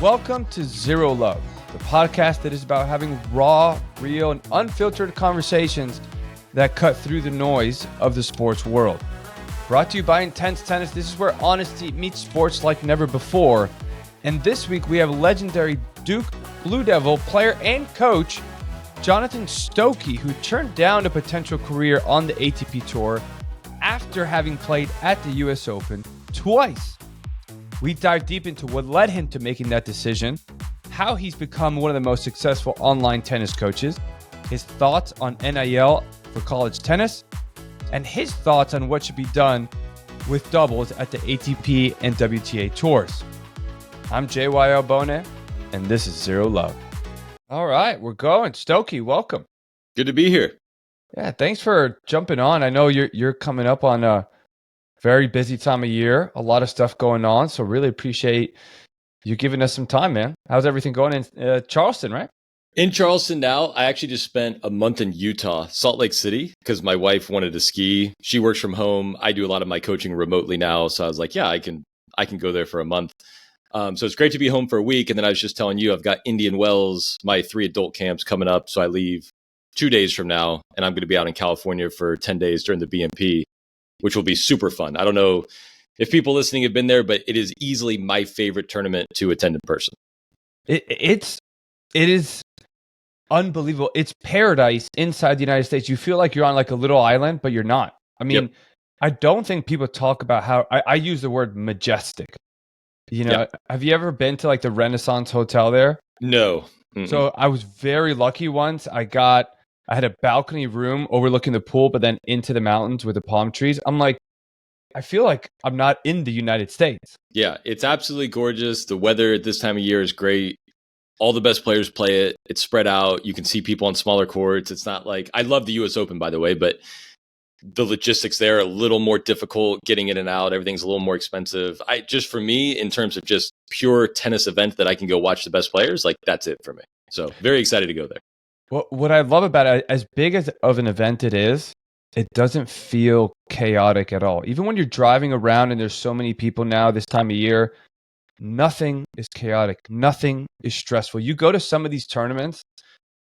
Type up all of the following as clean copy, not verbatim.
Welcome to Zero Love, the podcast that is about having raw, real, and unfiltered conversations that cut through the noise of the sports world. Brought to you by Intense Tennis, this is where honesty meets sports like never before. And this week we have legendary Duke Blue Devil player and coach, Jonathan Stokke, who turned down a potential career on the ATP Tour after having played at the US Open twice. We dive deep into what led him to making that decision, how he's become one of the most successful online tennis coaches, his thoughts on NIL for college tennis, and his thoughts on what should be done with doubles at the ATP and WTA tours. I'm JY Aubone, and this is Zero Love. All right, we're going. Stokke, welcome. Good to be here. Yeah, thanks for jumping on. I know you're coming up on a very busy time of year, a lot of stuff going on, so really appreciate you giving us some time, man. How's everything going in Charleston, right? In Charleston now. I actually just spent a month in Utah, Salt Lake City, because my wife wanted to ski. She works from home. I do a lot of my coaching remotely now, so I was like, yeah, I can go there for a month. So it's great to be home for a week. And then I was just telling you, I've got Indian Wells, my 3 adult camps coming up. So I leave 2 days from now, and I'm going to be out in California for 10 days during the BMP, which will be super fun. I don't know if people listening have been there, but it is easily my favorite tournament to attend in person. It is unbelievable. It's paradise inside the United States. You feel like you're on like a little island, but you're not. I mean, yep. I don't think people talk about how I use the word majestic. You know, yep. Have you ever been to like the Renaissance Hotel there? No. Mm-mm. So I was very lucky once. I had a balcony room overlooking the pool, but then into the mountains with the palm trees. I'm like, I feel like I'm not in the United States. Yeah, it's absolutely gorgeous. The weather at this time of year is great. All the best players play it. It's spread out. You can see people on smaller courts. It's not like, I love the US Open, by the way, but the logistics there are a little more difficult, getting in and out. Everything's a little more expensive. Just for me, in terms of just pure tennis event that I can go watch the best players, like that's it for me. So very excited to go there. Well, what I love about it, as big as of an event it is, it doesn't feel chaotic at all. Even when you're driving around and there's so many people now this time of year, nothing is chaotic. Nothing is stressful. You go to some of these tournaments,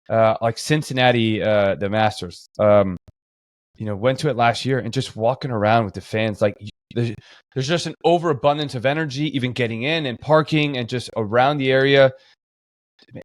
like Cincinnati, the Masters, went to it last year, and just walking around with the fans, like there's just an overabundance of energy, even getting in and parking and just around the area.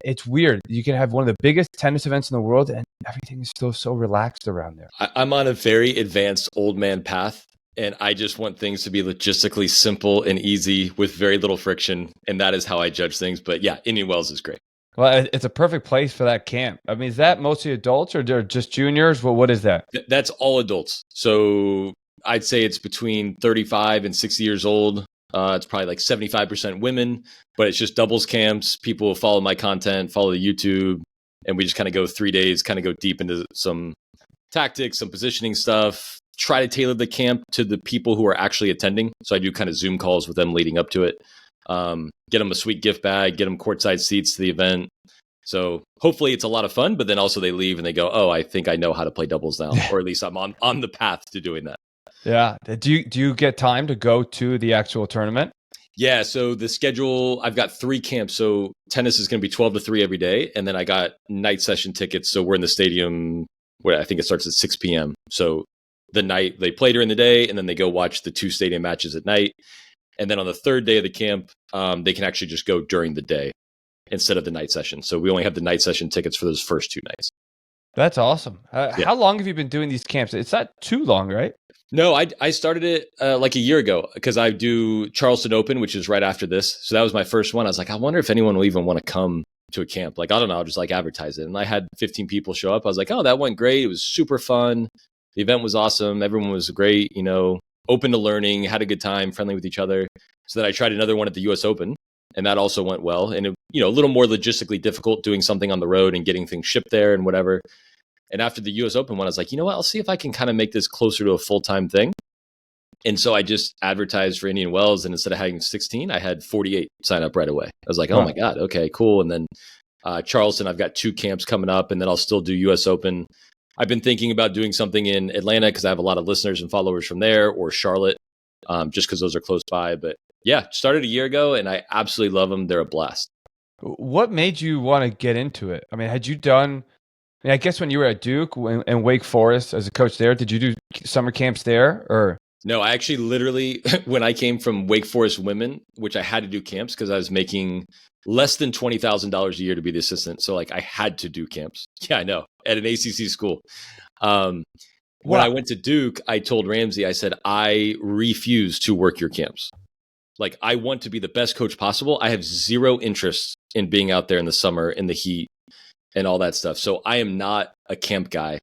It's weird. You can have one of the biggest tennis events in the world and everything is still so relaxed around there. I'm on a very advanced old man path, and I just want things to be logistically simple and easy with very little friction. And that is how I judge things. But yeah, Indian Wells is great. Well, it's a perfect place for that camp. I mean, is that mostly adults or just juniors? Well, what is that? That's all adults. So I'd say it's between 35 and 60 years old. It's probably like 75% women, but it's just doubles camps. People follow my content, follow the YouTube, and we just kind of go 3 days, kind of go deep into some tactics, some positioning stuff, try to tailor the camp to the people who are actually attending. So I do kind of Zoom calls with them leading up to it. Get them a sweet gift bag, get them courtside seats to the event. So hopefully it's a lot of fun, but then also they leave and they go, oh, I think I know how to play doubles now, or at least I'm on the path to doing that. Yeah. Do you get time to go to the actual tournament? Yeah. So the schedule, I've got 3 camps. So tennis is going to be 12 to 3 every day. And then I got night session tickets. So we're in the stadium where I think it starts at 6 p.m. So the night they play during the day, and then they go watch the 2 stadium matches at night. And then on the 3rd day of the camp, they can actually just go during the day instead of the night session. So we only have the night session tickets for those first 2 nights. That's awesome. Yeah. How long have you been doing these camps? It's not too long, right? No, I started it like a year ago because I do Charleston Open, which is right after this. So that was my first one. I was like, I wonder if anyone will even want to come to a camp. Like, I don't know, I'll just like advertise it. And I had 15 people show up. I was like, oh, that went great. It was super fun. The event was awesome. Everyone was great, open to learning, had a good time, friendly with each other. So then I tried another one at the US Open, and that also went well. And, a little more logistically difficult doing something on the road and getting things shipped there and whatever. And after the US Open one, I was like, you know what? I'll see if I can kind of make this closer to a full-time thing. And so I just advertised for Indian Wells, and instead of having 16, I had 48 sign up right away. I was like, oh my God, okay, cool. And then Charleston, I've got 2 camps coming up, and then I'll still do US Open. I've been thinking about doing something in Atlanta because I have a lot of listeners and followers from there, or Charlotte, just because those are close by. But yeah, started a year ago, and I absolutely love them. They're a blast. What made you want to get into it? I mean, had you done, I guess when you were at Duke and Wake Forest as a coach there, did you do summer camps there or? No, I actually literally, when I came from Wake Forest women, which I had to do camps because I was making less than $20,000 a year to be the assistant. So like I had to do camps. Yeah, I know, at an ACC school. When I went to Duke, I told Ramsey, I said, I refuse to work your camps. Like, I want to be the best coach possible. I have zero interest in being out there in the summer in the heat and all that stuff. So I am not a camp guy.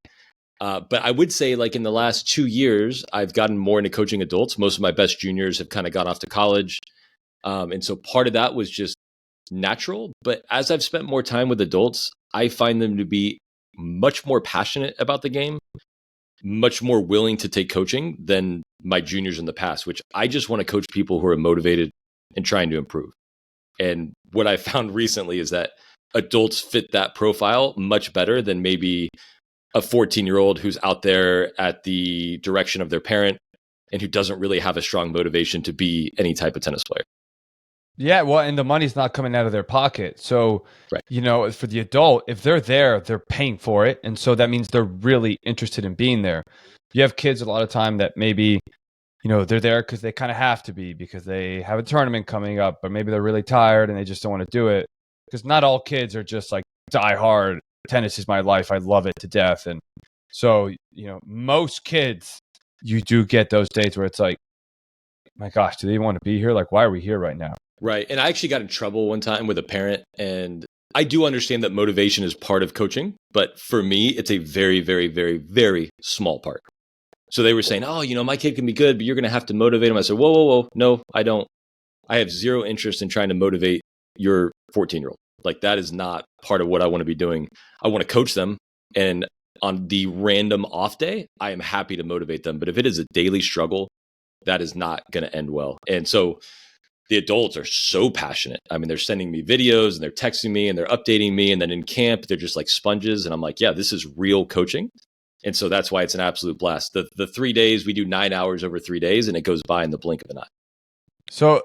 But I would say, like, in the last 2 years, I've gotten more into coaching adults. Most of my best juniors have kind of gone off to college. And so part of that was just natural. But as I've spent more time with adults, I find them to be much more passionate about the game, much more willing to take coaching than my juniors in the past, which I just want to coach people who are motivated and trying to improve. And what I found recently is that adults fit that profile much better than maybe a 14-year-old who's out there at the direction of their parent and who doesn't really have a strong motivation to be any type of tennis player. Yeah, well, and the money's not coming out of their pocket. So, right. For the adult, if they're there, they're paying for it. And so that means they're really interested in being there. You have kids a lot of time that maybe, they're there because they kind of have to be because they have a tournament coming up, but maybe they're really tired and they just don't want to do it. Because not all kids are just like die hard. Tennis is my life. I love it to death. And so, most kids, you do get those days where it's like, my gosh, do they want to be here? Like, why are we here right now? Right. And I actually got in trouble one time with a parent, and I do understand that motivation is part of coaching, but for me, it's a very, very, very, very small part. So they were saying, oh, my kid can be good, but you're going to have to motivate him. I said, whoa. No, I don't. I have zero interest in trying to motivate your 14-year-old. Like, that is not part of what I want to be doing. I want to coach them. And on the random off day, I am happy to motivate them. But if it is a daily struggle, that is not going to end well. And so the adults are so passionate. I mean, they're sending me videos and they're texting me and they're updating me. And then in camp, they're just like sponges. And I'm like, yeah, this is real coaching. And so that's why it's an absolute blast. The 3 days, we do 9 hours over 3 days, and it goes by in the blink of an eye. So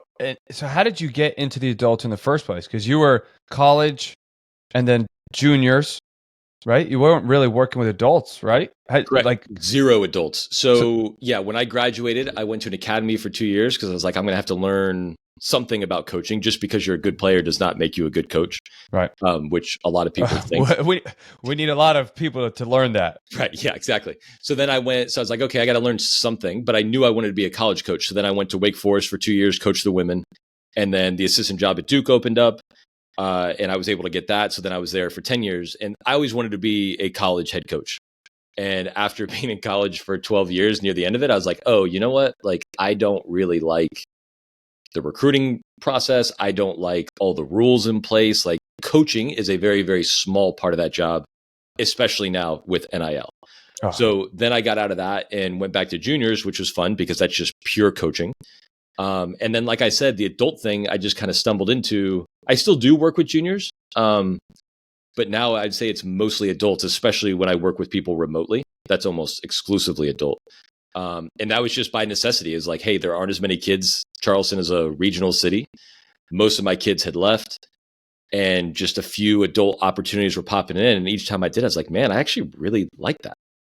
how did you get into the adults in the first place? Because you were college and then juniors, right? You weren't really working with adults, right? Correct. Like zero adults. So yeah, when I graduated, I went to an academy for 2 years because I was like, I'm going to have to learn something about coaching. Just because you're a good player does not make you a good coach. Right. Which a lot of people think. We need a lot of people to learn that. Right. Yeah, exactly. So then I was like, okay, I got to learn something, but I knew I wanted to be a college coach. So then I went to Wake Forest for 2 years, coached the women. And then the assistant job at Duke opened up. And I was able to get that. So then I was there for 10 years. And I always wanted to be a college head coach. And after being in college for 12 years, near the end of it, I was like, oh, you know what? Like, I don't really like the recruiting process. I don't like all the rules in place. Like, coaching is a very, very small part of that job, especially now with NIL. Oh. So then I got out of that and went back to juniors, which was fun because that's just pure coaching. And then, like I said, the adult thing, I just kind of stumbled into. I still do work with juniors, but now I'd say it's mostly adults, especially when I work with people remotely. That's almost exclusively adult. And that was just by necessity. Is like, hey, there aren't as many kids. Charleston is a regional city. Most of my kids had left, and just a few adult opportunities were popping in. And each time I did, I was like, man, I actually really like that.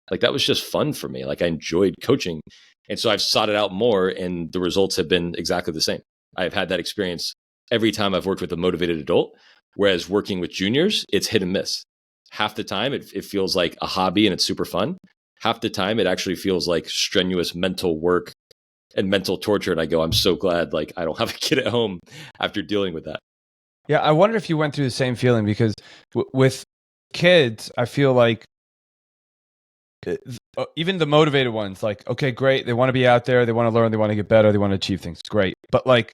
Like, that was just fun for me. Like, I enjoyed coaching. And so I've sought it out more, and the results have been exactly the same. I've had that experience every time I've worked with a motivated adult, whereas working with juniors, it's hit and miss. Half the time, it feels like a hobby and it's super fun. Half the time, it actually feels like strenuous mental work and mental torture. And I go, I'm so glad like I don't have a kid at home after dealing with that. Yeah, I wonder if you went through the same feeling because with kids, I feel like even the motivated ones, like, okay, great. They want to be out there. They want to learn. They want to get better. They want to achieve things. Great. But like,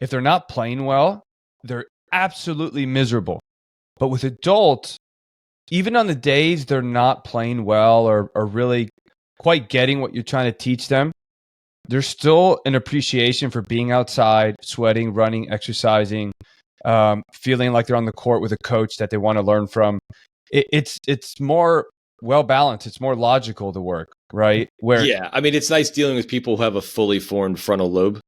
if they're not playing well, they're absolutely miserable. But with adults, even on the days they're not playing well or really quite getting what you're trying to teach them, there's still an appreciation for being outside, sweating, running, exercising, feeling like they're on the court with a coach that they want to learn from. It's more well-balanced. It's more logical to work, right? Yeah. I mean, it's nice dealing with people who have a fully formed frontal lobe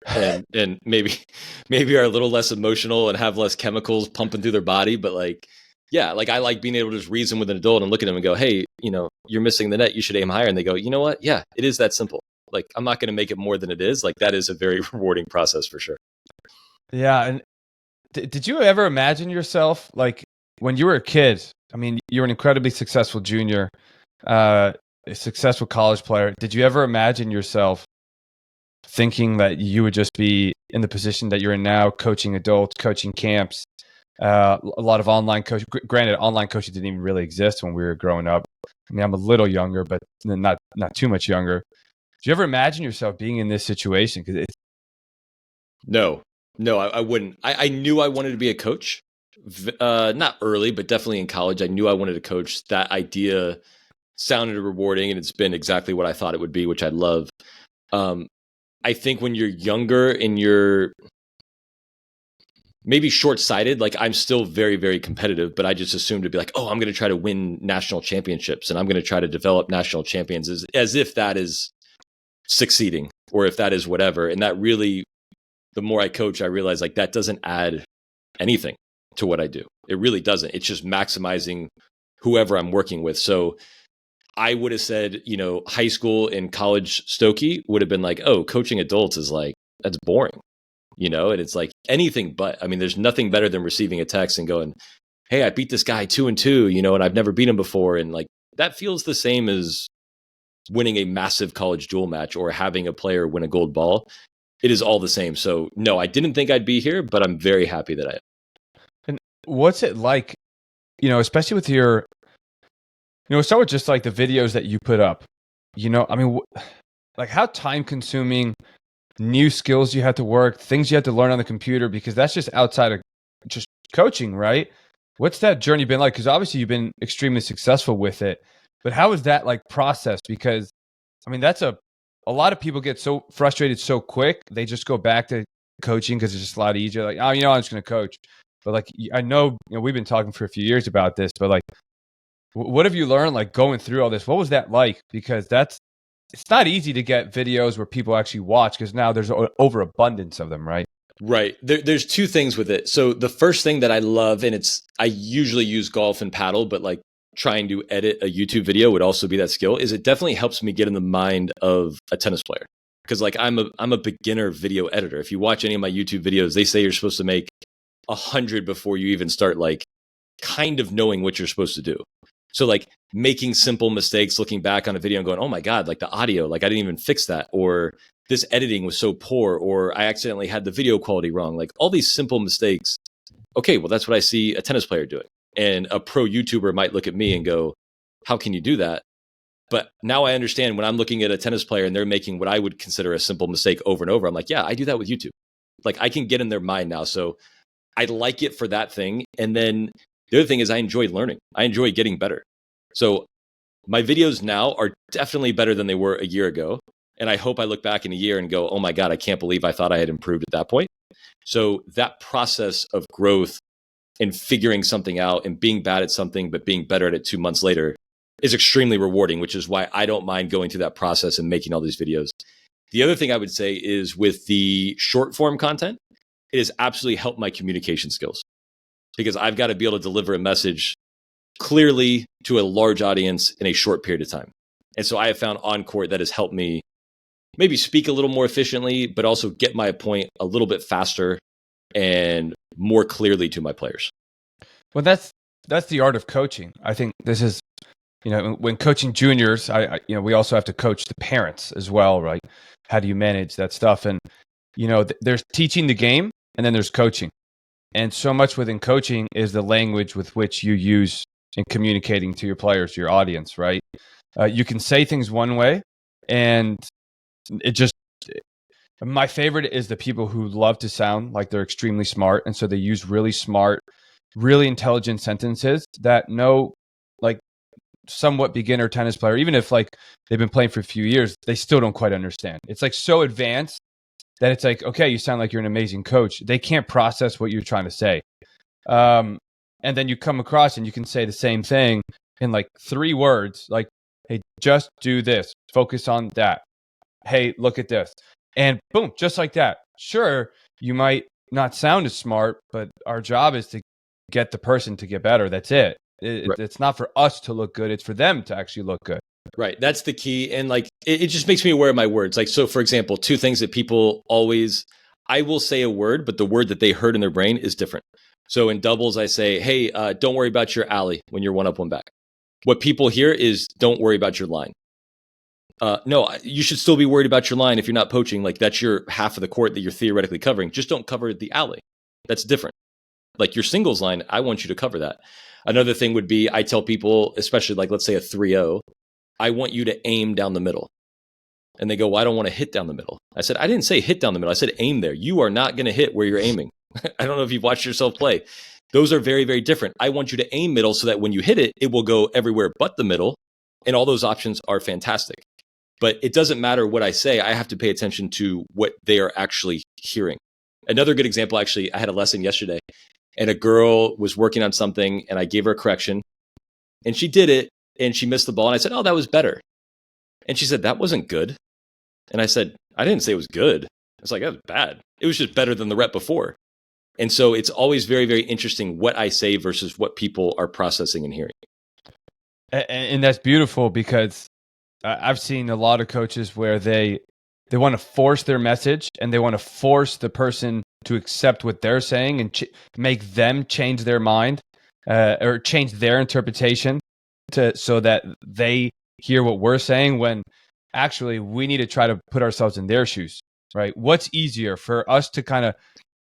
and maybe are a little less emotional and have less chemicals pumping through their body. But like, yeah, like I like being able to just reason with an adult and look at them and go, hey, you're missing the net. You should aim higher. And they go, you know what? Yeah, it is that simple. Like, I'm not going to make it more than it is. Like, that is a very rewarding process for sure. Yeah. And did you ever imagine yourself, like when you were a kid? I mean, you were an incredibly successful junior, a successful college player. Did you ever imagine yourself thinking that you would just be in the position that you're in now, coaching adults, coaching camps, a lot of online coaching? Granted, online coaching didn't even really exist when we were growing up. I mean, I'm a little younger, but not too much younger. Do you ever imagine yourself being in this situation? Because it's No, I wouldn't. I knew I wanted to be a coach. Not early, but definitely in college. I knew I wanted to coach. That idea sounded rewarding, and it's been exactly what I thought it would be, which I love. I think when you're younger and you're maybe short-sighted, like I'm still very, very competitive, but I just assumed to be like, oh, I'm going to try to win national championships and I'm going to try to develop national champions as if that is succeeding or if that is whatever. And that really, the more I coach, I realize like that doesn't add anything to what I do. It really doesn't. It's just maximizing whoever I'm working with. So I would have said, high school and college Stokke would have been like, oh, coaching adults is like, that's boring, and it's like anything but. I mean, there's nothing better than receiving a text and going, hey, I beat this guy 2-2, and I've never beat him before. And like, that feels the same as winning a massive college duel match or having a player win a gold ball. It is all the same. So no, I didn't think I'd be here, but I'm very happy that I am. And what's it like, especially with your, start with just like the videos that you put up, I mean, like how time consuming, new skills you had to work, things you had to learn on the computer, because that's just outside of just coaching, right? What's that journey been like? Because obviously you've been extremely successful with it, but how is that like processed? Because I mean, that's a lot of people get so frustrated so quick. They just go back to coaching because it's just a lot easier. Like, oh, I'm just going to coach. But like, I know, we've been talking for a few years about this, but like, what have you learned like going through all this? What was that like? Because it's not easy to get videos where people actually watch because now there's an overabundance of them, right? Right. There's two things with it. So the first thing that I love, and I usually use golf and paddle, but like trying to edit a YouTube video would also be that skill, is it definitely helps me get in the mind of a tennis player. Because like I'm a beginner video editor. If you watch any of my YouTube videos, they say you're supposed to make 100 before you even start like kind of knowing what you're supposed to do. So like making simple mistakes, looking back on a video and going, oh my God, like the audio, like I didn't even fix that. Or this editing was so poor, or I accidentally had the video quality wrong. Like all these simple mistakes. Okay, well, that's what I see a tennis player doing. And a pro YouTuber might look at me and go, how can you do that? But now I understand when I'm looking at a tennis player and they're making what I would consider a simple mistake over and over. I'm like, yeah, I do that with YouTube. Like I can get in their mind now. So I like it for that thing. And then the other thing is I enjoy learning. I enjoy getting better. So my videos now are definitely better than they were a year ago. And I hope I look back in a year and go, oh my God, I can't believe I thought I had improved at that point. So that process of growth and figuring something out and being bad at something, but being better at it 2 months later is extremely rewarding, which is why I don't mind going through that process and making all these videos. The other thing I would say is with the short form content, it has absolutely helped my communication skills because I've got to be able to deliver a message clearly to a large audience in a short period of time. And so I have found on court that has helped me maybe speak a little more efficiently, but also get my point a little bit faster and more clearly to my players. Well, that's the art of coaching. I think this is, when coaching juniors, we also have to coach the parents as well, right? How do you manage that stuff? And, there's teaching the game and then there's coaching. And so much within coaching is the language with which you use in communicating to your players, your audience, right? You can say things one way and my favorite is the people who love to sound like they're extremely smart. And so they use really smart, really intelligent sentences that no, like somewhat beginner tennis player, even if like they've been playing for a few years, they still don't quite understand. It's like so advanced that it's like, okay, you sound like you're an amazing coach. They can't process what you're trying to say. And then you come across and you can say the same thing in like 3 words, like, hey, just do this, focus on that. Hey, look at this. And boom, just like that, sure, you might not sound as smart, but our job is to get the person to get better. That's it. Right. It's not for us to look good. It's for them to actually look good. Right. That's the key. And like, it just makes me aware of my words. Like, so for example, two things that people always, I will say a word, but the word that they heard in their brain is different. So in doubles, I say, hey, don't worry about your alley when you're 1 up, 1 back. What people hear is don't worry about your line. No, you should still be worried about your line if you're not poaching. Like, that's your half of the court that you're theoretically covering. Just don't cover the alley. That's different. Like your singles line, I want you to cover that. Another thing would be, I tell people, especially like, let's say a 3-0, I want you to aim down the middle. And they go, well, I don't want to hit down the middle. I said, I didn't say hit down the middle. I said, aim there. You are not going to hit where you're aiming. I don't know if you've watched yourself play. Those are very, very different. I want you to aim middle so that when you hit it, it will go everywhere but the middle. And all those options are fantastic. But it doesn't matter what I say. I have to pay attention to what they are actually hearing. Another good example, actually, I had a lesson yesterday and a girl was working on something and I gave her a correction and she did it and she missed the ball. And I said, oh, that was better. And she said, that wasn't good. And I said, I didn't say it was good. I was like, that was bad. It was just better than the rep before. And so it's always very, very interesting what I say versus what people are processing and hearing. And that's beautiful because I've seen a lot of coaches where they want to force their message and they want to force the person to accept what they're saying and make them change their mind or change their interpretation so that they hear what we're saying, when actually we need to try to put ourselves in their shoes, right? What's easier for us to kind of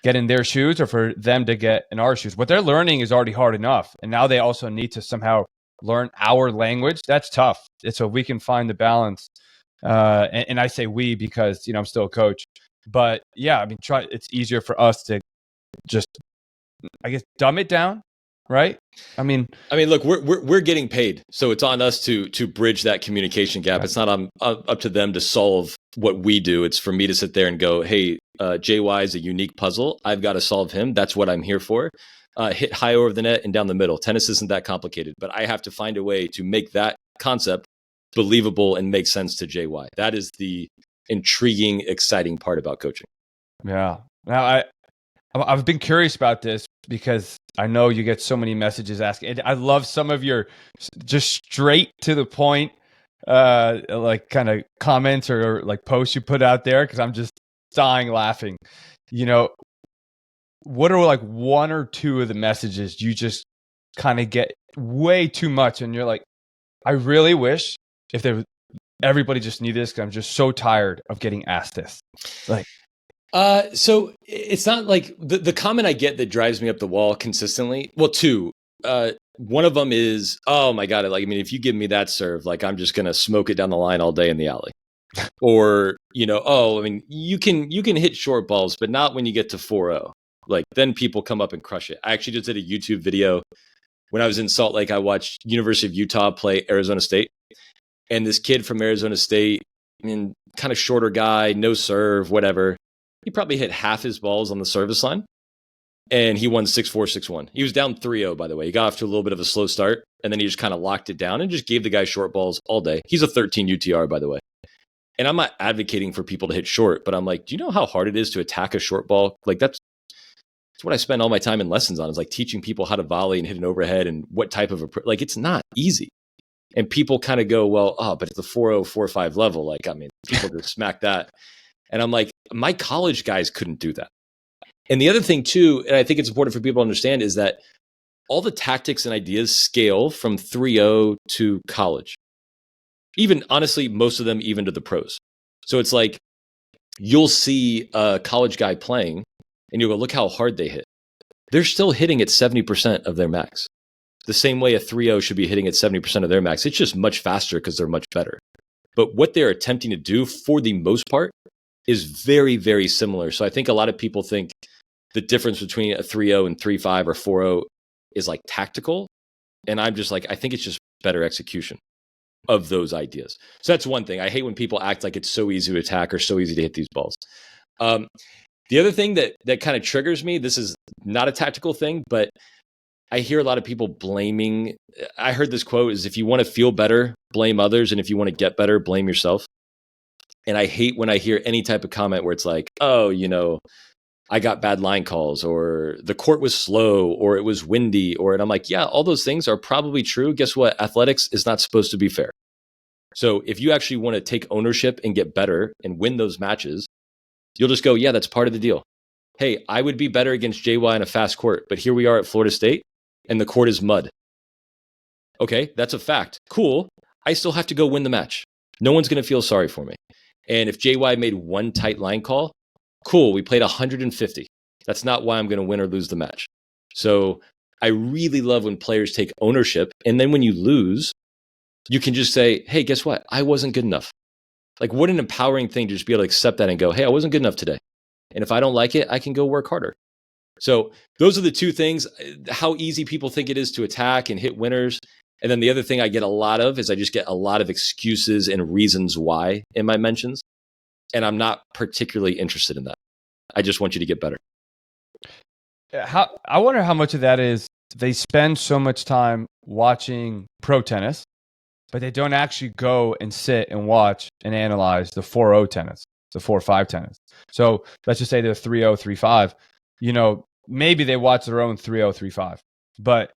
get in their shoes or for them to get in our shoes? What they're learning is already hard enough. And now they also need to somehow learn our language. That's tough. So we can find the balance. And I say we because, I'm still a coach. But yeah, I mean, it's easier for us to just, I guess, dumb it down, right? I mean, look, we're getting paid, so it's on us to bridge that communication gap. Right. It's not up to them to solve what we do. It's for me to sit there and go, hey, JY is a unique puzzle. I've got to solve him. That's what I'm here for. Hit high over the net and down the middle. Tennis isn't that complicated, but I have to find a way to make that concept believable and make sense to JY. That is the intriguing, exciting part about coaching. Yeah. Now I've been curious about this because I know you get so many messages asking. I love some of your just straight to the point, like kind of comments or like posts you put out there, because I'm just dying laughing. What are like one or two of the messages you just kind of get way too much, and you're like, I really wish everybody just knew this because I'm just so tired of getting asked this. Like, so it's not like the comment I get that drives me up the wall consistently. Well, two. One of them is, oh my God, if you give me that serve, like I'm just gonna smoke it down the line all day in the alley. Or, you can hit short balls, but not when you get to 4-0. Like then people come up and crush it. I actually just did a YouTube video when I was in Salt Lake. I watched University of Utah play Arizona State, and this kid from Arizona State, kind of shorter guy, no serve, whatever. He probably hit half his balls on the service line, and he won 6-4, 6-1. He was down 3-0, by the way. He got off to a little bit of a slow start, and then he just kind of locked it down and just gave the guy short balls all day. He's a 13 UTR, by the way. And I'm not advocating for people to hit short, but I'm like, do you know how hard it is to attack a short ball? Like that's what I spend all my time in lessons on, is like teaching people how to volley and hit an overhead and what type of like, it's not easy. And people kind of go, well, but it's the 4-0, 4-5 level. Like, people just smack that. And I'm like, my college guys couldn't do that. And the other thing too, and I think it's important for people to understand, is that all the tactics and ideas scale from 3-0 to college. Even honestly, most of them even to the pros. So it's like, you'll see a college guy playing and you'll go, look how hard they hit. They're still hitting at 70% of their max. The same way a 3-0 should be hitting at 70% of their max. It's just much faster because they're much better. But what they're attempting to do for the most part is very, very similar. So I think a lot of people think the difference between a 3-0 and 3-5 or 4-0 is like tactical. And I'm just like, I think it's just better execution of those ideas. So that's one thing. I hate when people act like it's so easy to attack or so easy to hit these balls. The other thing that kind of triggers me, this is not a tactical thing, but I hear a lot of people blaming. I heard this quote is, if you want to feel better, blame others. And if you want to get better, blame yourself. And I hate when I hear any type of comment where it's like, oh, I got bad line calls, or the court was slow, or it was windy, and I'm like, yeah, all those things are probably true. Guess what? Athletics is not supposed to be fair. So if you actually want to take ownership and get better and win those matches, you'll just go, yeah, that's part of the deal. Hey, I would be better against JY in a fast court, but here we are at Florida State and the court is mud. Okay, that's a fact. Cool. I still have to go win the match. No one's going to feel sorry for me. And if JY made one tight line call, cool, we played 150. That's not why I'm going to win or lose the match. So I really love when players take ownership. And then when you lose, you can just say, hey, guess what? I wasn't good enough. Like, what an empowering thing to just be able to accept that and go, hey, I wasn't good enough today. And if I don't like it, I can go work harder. So those are the two things, how easy people think it is to attack and hit winners. And then the other thing I get a lot of is I just get a lot of excuses and reasons why in my mentions. And I'm not particularly interested in that. I just want you to get better. I wonder how much of that is they spend so much time watching pro tennis, but they don't actually go and sit and watch and analyze the 4-0 tennis, the 4-5 tennis. So let's just say they're 3-0, 3-5. Maybe they watch their own 3-0, 3-5, but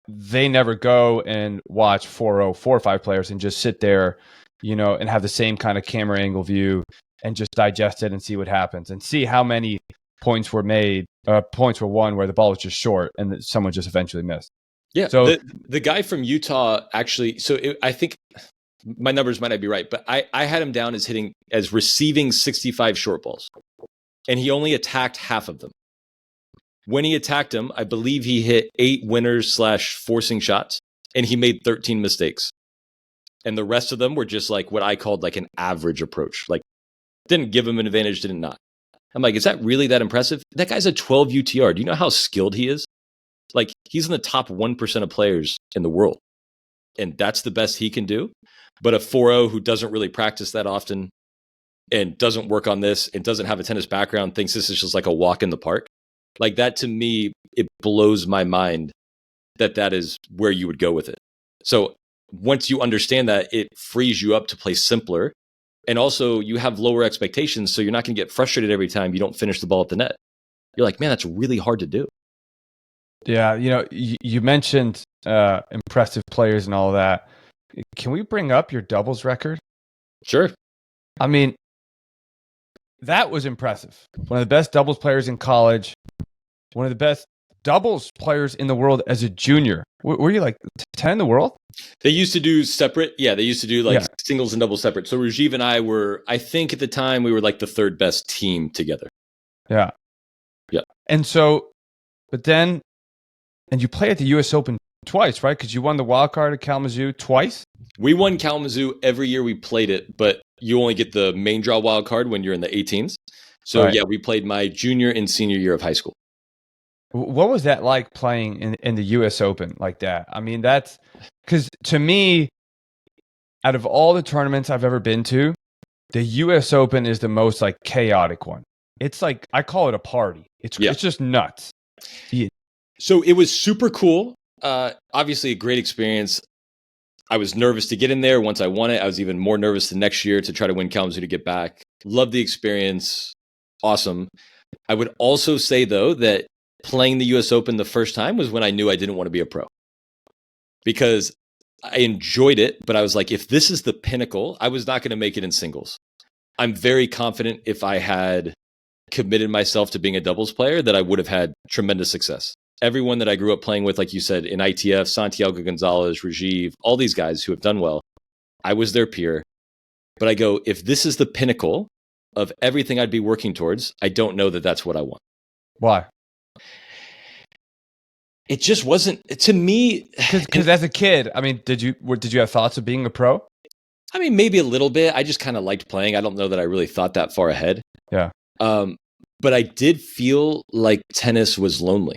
they never go and watch 4-0, 4-5 players and just sit there, and have the same kind of camera angle view and just digest it and see what happens and see how many points were won where the ball was just short and someone just eventually missed. Yeah. So the guy from Utah actually, I think my numbers might not be right, but I had him down as receiving 65 short balls, and he only attacked half of them. When he attacked them, I believe he hit 8 winners / forcing shots, and he made 13 mistakes. And the rest of them were just like what I called like an average approach. Like, didn't give him an advantage, didn't not. I'm like, is that really that impressive? That guy's a 12 UTR. Do you know how skilled he is? Like, he's in the top 1% of players in the world. And that's the best he can do. But a 4-0 who doesn't really practice that often and doesn't work on this and doesn't have a tennis background thinks this is just like a walk in the park. Like, that to me, it blows my mind that is where you would go with it. So once you understand that, it frees you up to play simpler. And also you have lower expectations. So you're not going to get frustrated every time you don't finish the ball at the net. You're like, man, that's really hard to do. Yeah. You mentioned impressive players and all that. Can we bring up your doubles record? Sure. I mean, that was impressive. One of the best doubles players in college. One of the best doubles players in the world as a junior. Were you like 10 in the world? They used to do separate. Yeah, they used to do singles and doubles separate. So Rajiv and I were, I think at the time, we were like the 3rd best team together. Yeah. Yeah. And so, and you play at the US Open twice, right? Because you won the wild card at Kalamazoo twice? We won Kalamazoo every year we played it, but you only get the main draw wild card when you're in the 18s. So right. Yeah, we played my junior and senior year of high school. What was that like playing in the US Open like that? I mean, that's because to me, out of all the tournaments I've ever been to, the US Open is the most like chaotic one. It's like, I call it a party. It's just nuts. Yeah. So it was super cool. Obviously a great experience. I was nervous to get in there. Once I won it, I was even more nervous the next year to try to win Kalamazoo to get back. Loved the experience. Awesome. I would also say though that playing the US Open the first time was when I knew I didn't want to be a pro, because I enjoyed it, but I was like, if this is the pinnacle, I was not going to make it in singles. I'm very confident if I had committed myself to being a doubles player that I would have had tremendous success. Everyone that I grew up playing with, like you said, in ITF, Santiago Gonzalez, Rajiv, all these guys who have done well, I was their peer. But I go, if this is the pinnacle of everything I'd be working towards, I don't know that that's what I want. Why? It just wasn't, to me. Because as a kid, I mean, did you have thoughts of being a pro? I mean, maybe a little bit. I just kind of liked playing. I don't know that I really thought that far ahead. Yeah. But I did feel like tennis was lonely.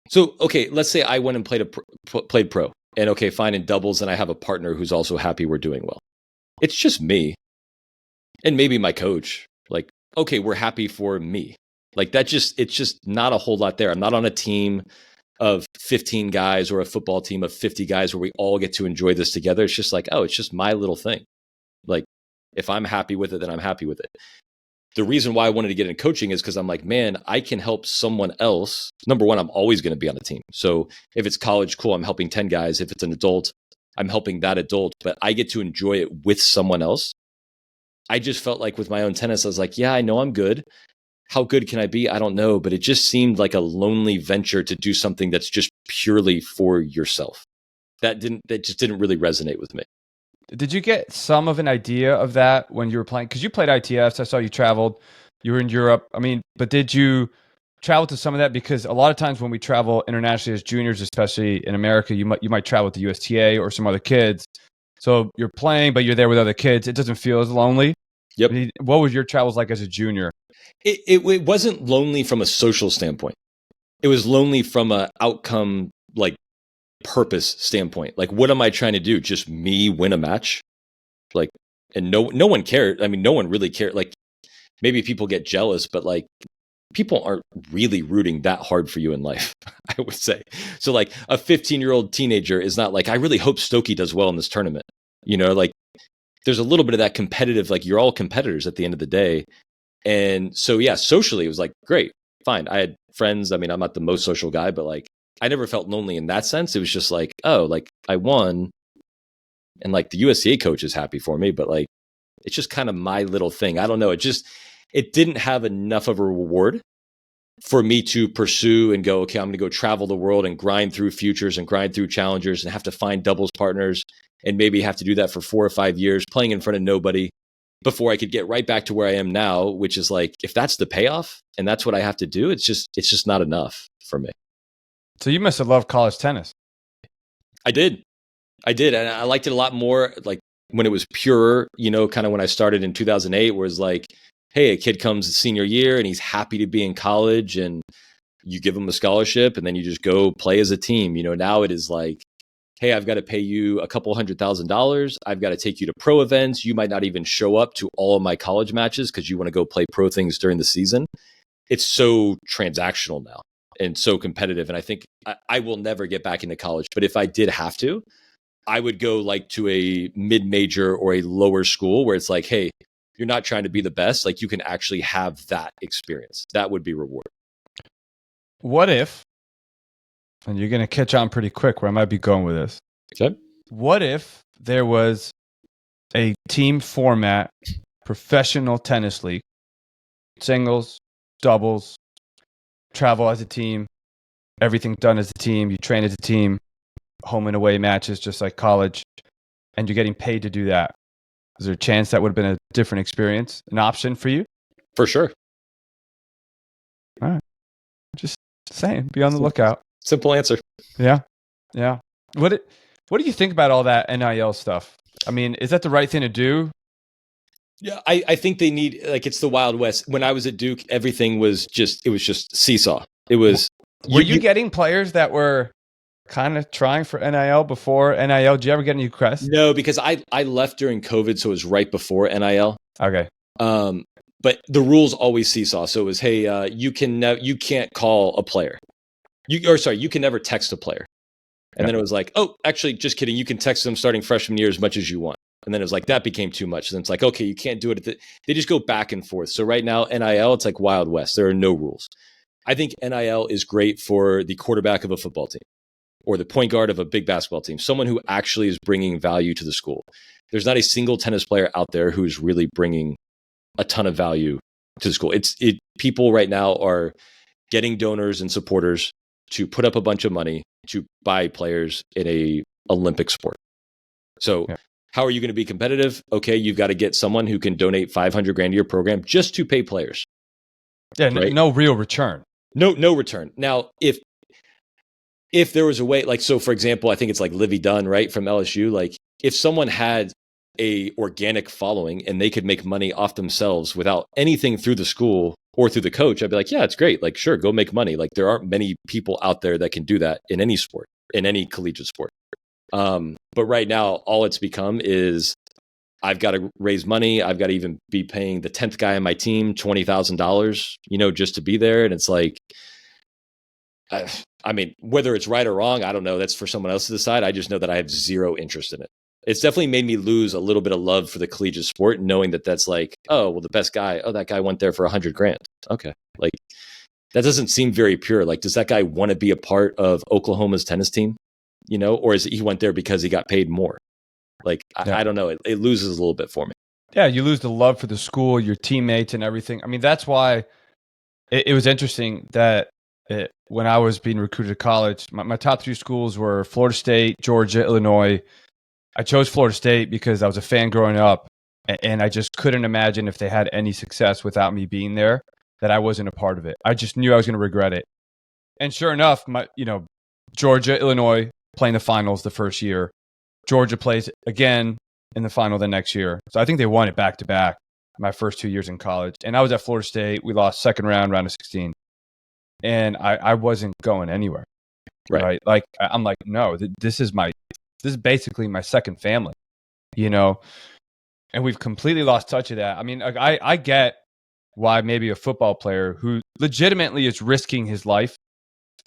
So, okay, let's say I went and played pro. And okay, fine, in doubles, and I have a partner who's also happy we're doing well. It's just me. And maybe my coach. Like, okay, we're happy for me. Like, it's just not a whole lot there. I'm not on a team of 15 guys or a football team of 50 guys where we all get to enjoy this together. It's just like, oh, it's just my little thing. Like, If I'm happy with it, then I'm happy with it. The reason why I wanted to get into coaching is because I'm like, man, I can help someone else. Number one, I'm always going to be on the team. So if it's college, cool, I'm helping 10 guys. If it's an adult, I'm helping that adult, but I get to enjoy it with someone else. I just felt like with my own tennis, I was like, yeah, I know I'm good. How good can I be? I don't know, but it just seemed like a lonely venture to do something that's just purely for yourself. That just didn't really resonate with me. Did you get some of an idea of that when you were playing? Because you played ITFs. I saw you traveled. You were in Europe. I mean, but did you travel to some of that? Because a lot of times when we travel internationally as juniors, especially in America, you might travel with the USTA or some other kids. So you're playing, but you're there with other kids. It doesn't feel as lonely. Yep. I mean, what was your travels like as a junior? It wasn't lonely from a social standpoint. It was lonely from a outcome, like, purpose standpoint. Like, what am I trying to do? Just me win a match? Like, and no one cared. I mean, no one really cared. Like, maybe people get jealous, but like, people aren't really rooting that hard for you in life, I would say. So like a 15-year-old teenager is not like, I really hope Stokke does well in this tournament. You know, like there's a little bit of that competitive, like you're all competitors at the end of the day. And so, yeah, socially it was like, great, fine. I had friends. I mean, I'm not the most social guy, but like, I never felt lonely in that sense. It was just like, oh, like I won. And like the USTA coach is happy for me, but like, it's just kind of my little thing. I don't know. It didn't have enough of a reward for me to pursue and go, okay, I'm going to go travel the world and grind through futures and grind through challengers and have to find doubles partners and maybe have to do that for 4 or 5 years playing in front of nobody before I could get right back to where I am now, which is like, if that's the payoff and that's what I have to do, it's just not enough for me. So you must have loved college tennis. I did. And I liked it a lot more like when it was pure, you know, kind of when I started in 2008, where it's like, hey, a kid comes senior year and he's happy to be in college and you give him a scholarship and then you just go play as a team. You know, now it is like, hey, I've got to pay you a couple $100,000. I've got to take you to pro events. You might not even show up to all of my college matches because you want to go play pro things during the season. It's so transactional now and so competitive. And I think I will never get back into college. But if I did have to, I would go like to a mid-major or a lower school where it's like, hey, you're not trying to be the best. Like you can actually have that experience. That would be rewarding. What if, and you're going to catch on pretty quick where I might be going with this. Okay. What if there was a team format, professional tennis league, singles, doubles, travel as a team, everything done as a team, you train as a team, home and away matches, just like college, and you're getting paid to do that? Is there a chance that would have been a different experience, an option for you? For sure. All right. Just saying, be on the lookout. Simple answer. Yeah. What do you think about all that NIL stuff? I mean, is that the right thing to do? Yeah, I think they need, like, it's the Wild West. When I was at Duke, everything was just seesaw. It was. Were you getting players that were kind of trying for NIL before NIL? Did you ever get any requests? No, because I left during COVID, so it was right before NIL. Okay. But the rules always seesaw. So it was, hey, you can't call a player. You can never text a player. And then it was like, oh, actually, just kidding. You can text them starting freshman year as much as you want. And then it was like, that became too much. And then it's like, okay, you can't do it. They just go back and forth. So right now, NIL, it's like Wild West. There are no rules. I think NIL is great for the quarterback of a football team or the point guard of a big basketball team, someone who actually is bringing value to the school. There's not a single tennis player out there who's really bringing a ton of value to the school. People right now are getting donors and supporters to put up a bunch of money to buy players in a Olympic sport. So how are you going to be competitive? Okay, you've got to get someone who can donate $500,000 to your program just to pay players. Yeah, right? No real return. No return. Now, if there was a way, like, so for example, I think it's like Livy Dunn, right, from LSU. Like, if someone had a organic following and they could make money off themselves without anything through the school or through the coach, I'd be like, yeah, it's great. Like, sure, go make money. Like, there aren't many people out there that can do that in any sport, in any collegiate sport. But right now, all it's become is I've got to raise money. I've got to even be paying the 10th guy on my team $20,000, just to be there. And it's like, I mean, whether it's right or wrong, I don't know. That's for someone else to decide. I just know that I have zero interest in it. It's definitely made me lose a little bit of love for the collegiate sport, knowing that that's like, oh, well, the best guy, oh, that guy went there for $100,000. Okay. Like, that doesn't seem very pure. Like, does that guy want to be a part of Oklahoma's tennis team? Or is it he went there because he got paid more? Like, I don't know. It loses a little bit for me. Yeah, you lose the love for the school, your teammates, and everything. I mean, that's why it was interesting that when I was being recruited to college, my top 3 schools were Florida State, Georgia, Illinois. I chose Florida State because I was a fan growing up, and I just couldn't imagine if they had any success without me being there, that I wasn't a part of it. I just knew I was going to regret it. And sure enough, Georgia, Illinois playing the finals the first year. Georgia plays again in the final the next year. So I think they won it back to back my first 2 years in college. And I was at Florida State. We lost second round of 16. And I wasn't going anywhere. Right? Like, I'm like, no, this is basically my second family, and we've completely lost touch of that. I mean, I get why maybe a football player who legitimately is risking his life,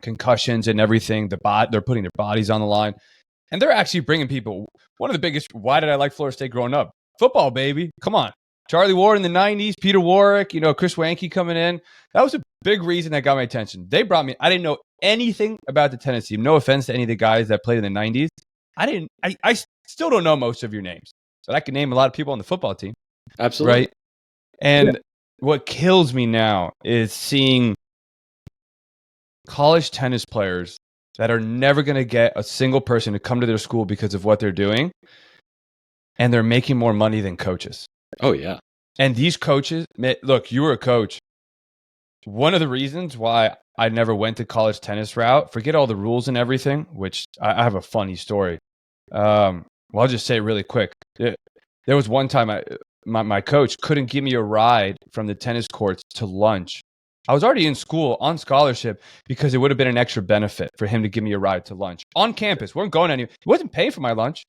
concussions and everything, they're putting their bodies on the line, and they're actually bringing people. One of the biggest, why did I like Florida State growing up? Football, baby. Come on. Charlie Ward in the 90s, Peter Warwick, Chris Wanke coming in. That was a big reason that got my attention. They brought me, I didn't know anything about the tennis team. No offense to any of the guys that played in the 90s. I still don't know most of your names, but I can name a lot of people on the football team. Absolutely. Right. And what kills me now is seeing college tennis players that are never going to get a single person to come to their school because of what they're doing. And they're making more money than coaches. Oh, yeah. And these coaches, look, you were a coach. One of the reasons why I never went the college tennis route, forget all the rules and everything, which I have a funny story. Well, I'll just say it really quick. There was one time my coach couldn't give me a ride from the tennis courts to lunch. I was already in school on scholarship because it would have been an extra benefit for him to give me a ride to lunch on campus. We weren't going anywhere. He wasn't paying for my lunch.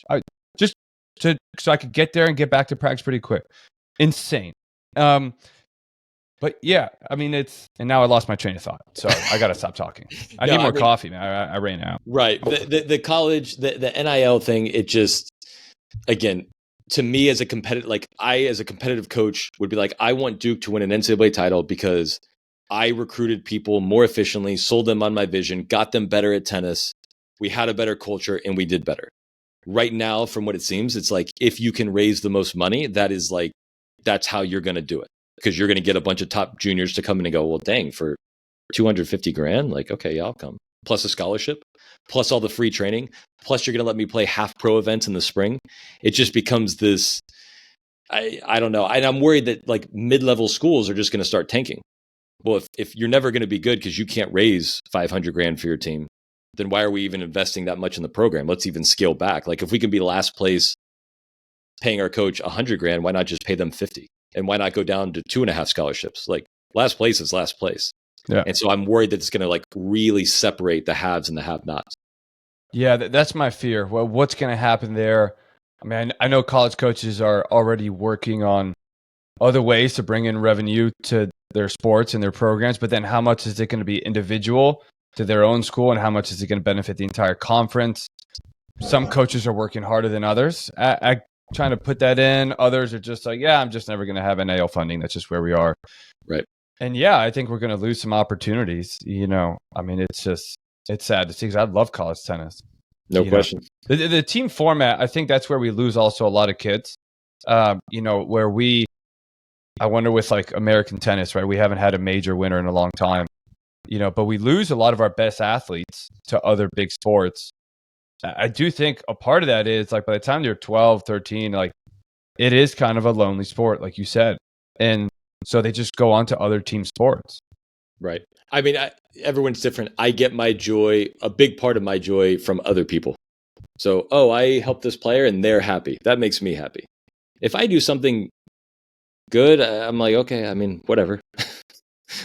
So I could get there and get back to practice pretty quick. Insane. But yeah, I mean, and now I lost my train of thought. So I got to stop talking. I need more coffee, man. I ran out. Right. The college, the NIL thing, it just, again, to me as a competitive coach would be like, I want Duke to win an NCAA title because I recruited people more efficiently, sold them on my vision, got them better at tennis. We had a better culture and we did better. Right now, from what it seems, it's like, if you can raise the most money, that's how you're going to do it. Because you're going to get a bunch of top juniors to come in and go, well, dang, for $250,000, like, okay, yeah, I'll come. Plus a scholarship, plus all the free training, plus you're going to let me play half pro events in the spring. It just becomes this, I don't know. And I'm worried that like mid-level schools are just going to start tanking. Well, if you're never going to be good because you can't raise $500,000 for your team, then why are we even investing that much in the program? Let's even scale back. Like, if we can be last place paying our coach $100,000, why not just pay them 50? And why not go down to 2.5 scholarships? Like, last place is last place. Yeah. And so I'm worried that it's going to like really separate the haves and the have-nots. Yeah, that's my fear. Well, what's going to happen there? I mean, I know college coaches are already working on other ways to bring in revenue to their sports and their programs, but then how much is it going to be individual to their own school, and how much is it going to benefit the entire conference? Some coaches are working harder than others. I trying to put that in. Others are just like, yeah, I'm just never going to have NIL funding. That's just where we are. Right. And yeah, I think we're going to lose some opportunities. I mean, it's sad to see because I love college tennis. No question. The team format, I think that's where we lose also a lot of kids. Where I wonder with like American tennis, right? We haven't had a major winner in a long time, but we lose a lot of our best athletes to other big sports. I do think a part of that is like by the time they're 12, 13, like it is kind of a lonely sport, like you said. And so they just go on to other team sports. Right. I mean, everyone's different. I get my joy, a big part of my joy from other people. So, I helped this player and they're happy. That makes me happy. If I do something good, I'm like, okay, I mean, whatever.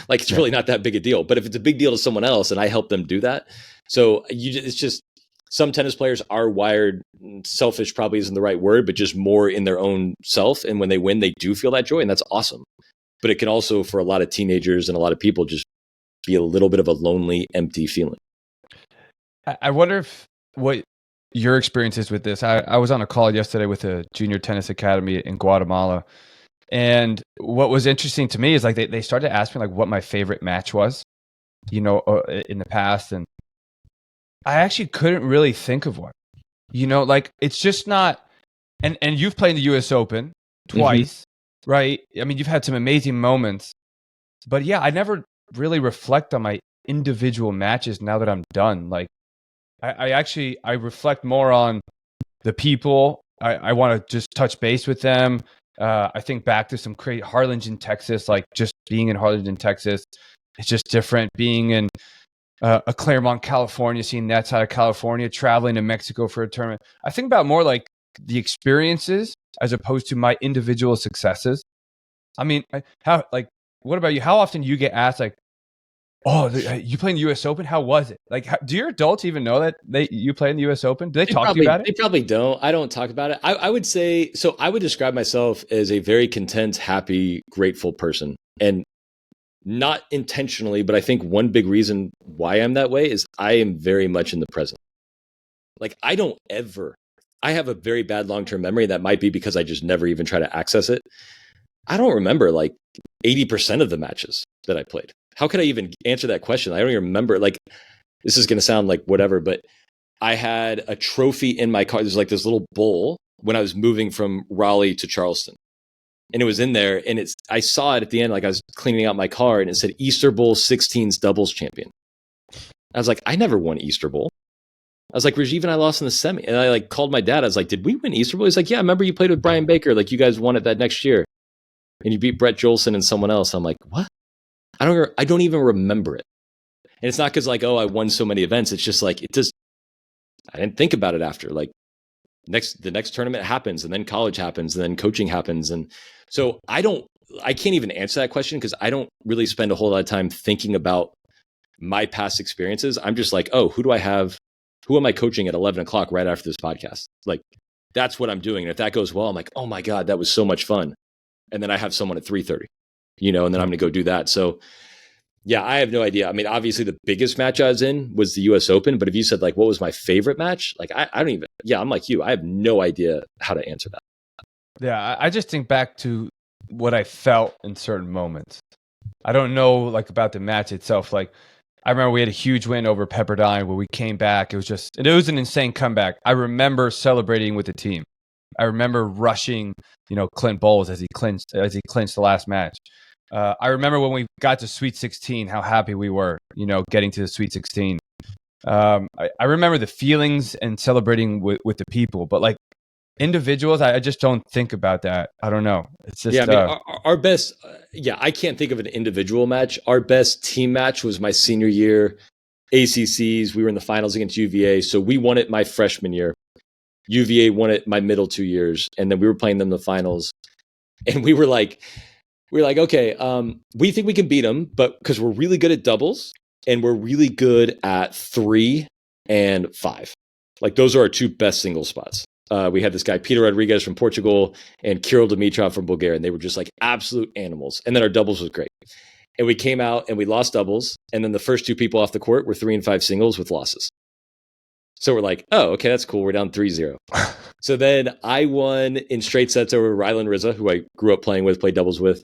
Like, it's really not that big a deal. But if it's a big deal to someone else and I help them do that. So it's just, some tennis players are wired, selfish probably isn't the right word, but just more in their own self. And when they win, they do feel that joy, and that's awesome. But it can also, for a lot of teenagers and a lot of people, just be a little bit of a lonely, empty feeling. I wonder if your experiences with this. I was on a call yesterday with a junior tennis academy in Guatemala. And what was interesting to me is like they started to ask me like what my favorite match was, in the past. And I actually couldn't really think of one. Like it's just not, and you've played in the US Open twice, right? I mean, you've had some amazing moments, but yeah, I never really reflect on my individual matches now that I'm done. Like I reflect more on the people. I want to just touch base with them. I think back to some great Harlingen, Texas, like just being in Harlingen, Texas. It's just different being in a Claremont, California, seeing that side of California, traveling to Mexico for a tournament. I think about more like the experiences as opposed to my individual successes. I mean, what about you? How often do you get asked like, "Oh, you play in the U.S. Open? How was it?" Like, do your adults even know that you play in the U.S. Open? Do they talk to you about it? They probably don't. I don't talk about it. I would say, so I would describe myself as a very content, happy, grateful person. And not intentionally, but I think one big reason why I'm that way is I am very much in the present. Like I have a very bad long-term memory. That might be because I just never even try to access it. I don't remember like 80% of the matches that I played. How could I even answer that question? I don't even remember. Like, this is going to sound like whatever, but I had a trophy in my car. There's like this little bowl when I was moving from Raleigh to Charleston. And it was in there. And I saw it at the end, like I was cleaning out my car and it said Easter Bowl 16's doubles champion. I was like, I never won Easter Bowl. I was like, Rajiv and I lost in the semi. And I like called my dad. I was like, did we win Easter Bowl? He's like, yeah, I remember you played with Brian Baker. Like you guys won it that next year. And you beat Brett Jolson and someone else. I'm like, what? I don't even remember it. And it's not because like, oh, I won so many events. It's just like, I didn't think about it after. Like the next tournament happens and then college happens and then coaching happens. And so I can't even answer that question because I don't really spend a whole lot of time thinking about my past experiences. I'm just like, oh, who do I have? Who am I coaching at 11 o'clock right after this podcast? Like, that's what I'm doing. And if that goes well, I'm like, oh my God, that was so much fun. And then I have someone at 3:30, and then I'm going to go do that. So yeah, I have no idea. I mean, obviously the biggest match I was in was the US Open, but if you said like, what was my favorite match? Like, I don't even, I'm like you. I have no idea how to answer that. Yeah. I just think back to what I felt in certain moments. I don't know like about the match itself. Like I remember we had a huge win over Pepperdine where we came back. It was an insane comeback. I remember celebrating with the team. I remember rushing, Clint Bowles as he clinched the last match. I remember when we got to Sweet 16, how happy we were, getting to the Sweet 16. I remember the feelings and celebrating with the people, but like individuals, I just don't think about that. I don't know. It's just I mean, our best. I can't think of an individual match. Our best team match was my senior year, ACCs. We were in the finals against UVA, so we won it my freshman year. UVA won it my middle 2 years, and then we were playing them in the finals, and we were like, okay, we think we can beat them, but because we're really good at doubles and we're really good at 3 and 5, like those are our two best single spots. We had this guy Peter Rodriguez from Portugal and Kirill Dimitrov from Bulgaria, and they were just like absolute animals. And then our doubles was great, and we came out and we lost doubles, and then the first two people off the court were 3 and 5 singles with losses. So we're like, oh, okay, that's cool. We're down 3-0. So then I won in straight sets over Rylan Rizza, who I grew up playing with, played doubles with.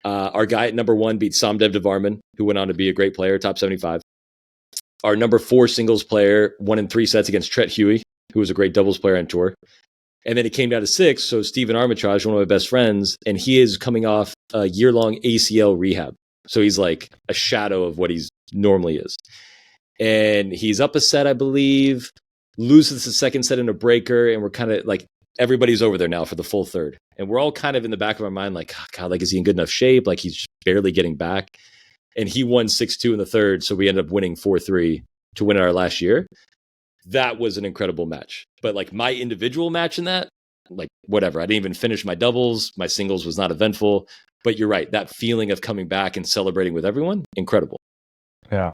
Our guy at number 1 beat Somdev Devarman, who went on to be a great player, top 75. Our number 4 singles player won in 3 sets against Tret Huey, who was a great doubles player on tour. And then it came down to 6. So Stephen Armitage, one of my best friends, and he is coming off a year-long ACL rehab. So he's like a shadow of what he's normally is. And he's up a set, I believe, loses the second set in a breaker, and we're kind of like, everybody's over there now for the full third. And we're all kind of in the back of our mind, like, oh, God, like, is he in good enough shape? Like, he's barely getting back. And he won 6-2 in the third, so we ended up winning 4-3 to win our last year. That was an incredible match. But like my individual match in that, like whatever. I didn't even finish my doubles. My singles was not eventful. But you're right. That feeling of coming back and celebrating with everyone, incredible. Yeah.